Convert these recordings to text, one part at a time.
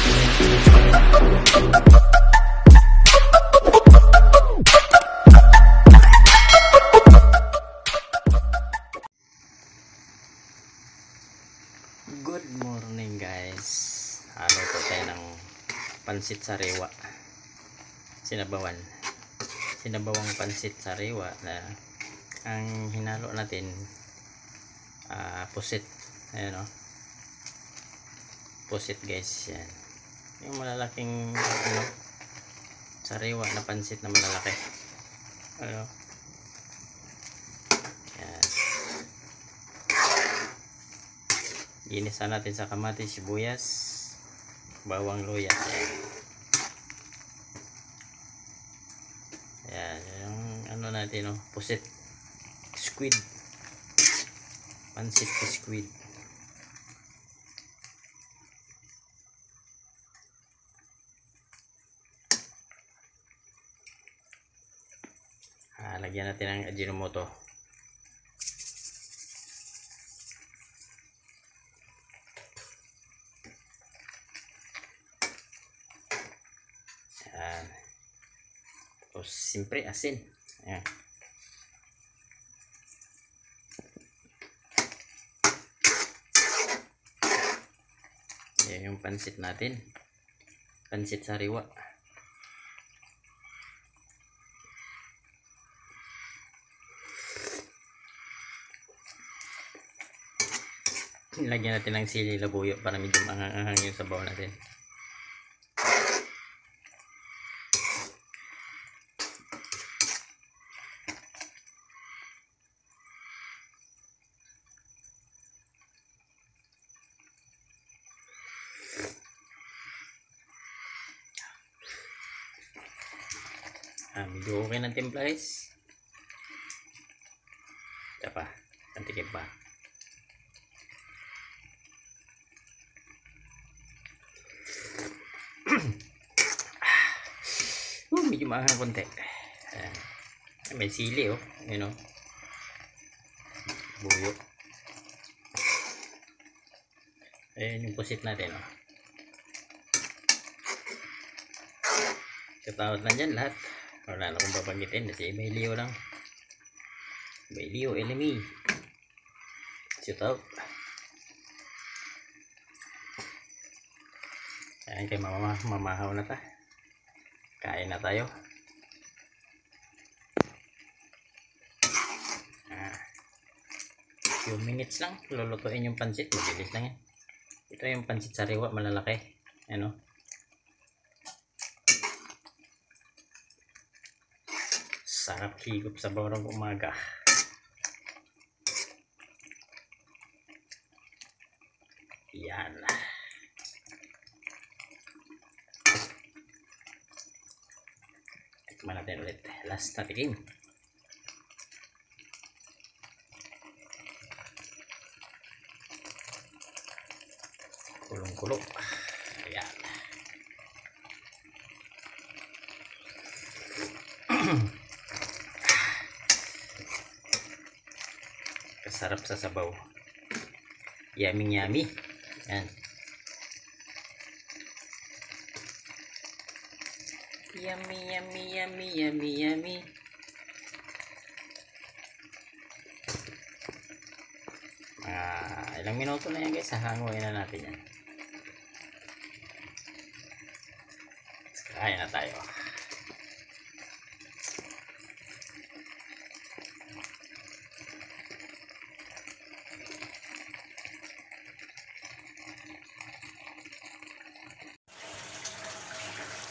Good morning guys. Luto tayo ng pansit sariwa. Sinabawang pansit sariwa na ang hinalo natin pusit. Ayan o. Pusit guys. Yan. Yung malalaking sariwa na pansit na malalaki. Ano? Ginisa natin sa kamatis, sibuyas, bawang luya. Ayan, yung ano natin, pusit, squid, pansit squid. Lagyan natin ng Ajinomoto. Tapos siyempre asin. Ayan. Ayan yung pansit natin. Pansit sariwa. Lagyan natin ng sili labuyo para medyo anghang-anghang yung sabaw natin. Medyo okay ng timpla guys. Ito pa, kantikin pa. Medyo maanghang konti. May sili you know. Buyo. Ayan yung pusit natin Shoutout lang dyan lahat. Wala na akong babanggitin kasi may liyo lang. May liyo, enemy. Shoutout. Ayan kay mamahaw na ta. Kain na tayo. Few minutes lang lulutuin yung pansit. Mabilis lang yan. Ito yung pansit sariwa malalaki. Sarap higop sa bawang umaga. Yan. Tikman natin ulit. Last na tikim. Kulong-kulo. Ayan. Kasarap sa sabaw. Yummy yummy. Yan. Yummy yummy yummy yummy yummy. Ilang minuto na yan guys. Hahanguin na natin yan. Kain na tayo.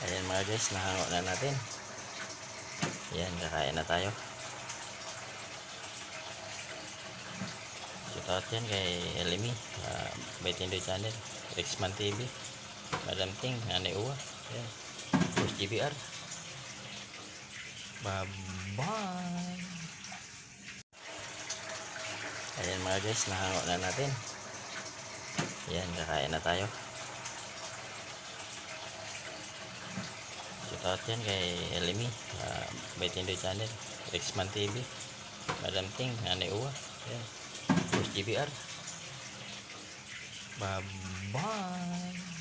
Ayan mga guys, nahango na natin. Ayan, kakain na tayo. Shoutout yan kay Elimi, Baitindoy Channel, Rexman TV, Madam Ting, Nanay Uwa, ayan, Push GBR. Bye-bye. Ayan mga guys, nahango na natin. Ayan, kakain na tayo. Shoutout yan kay Elimi, Baitindoy Channel, Rexman TV, Madam Ting, Nanay Uwa, ayan, Push GBR. Bye-bye.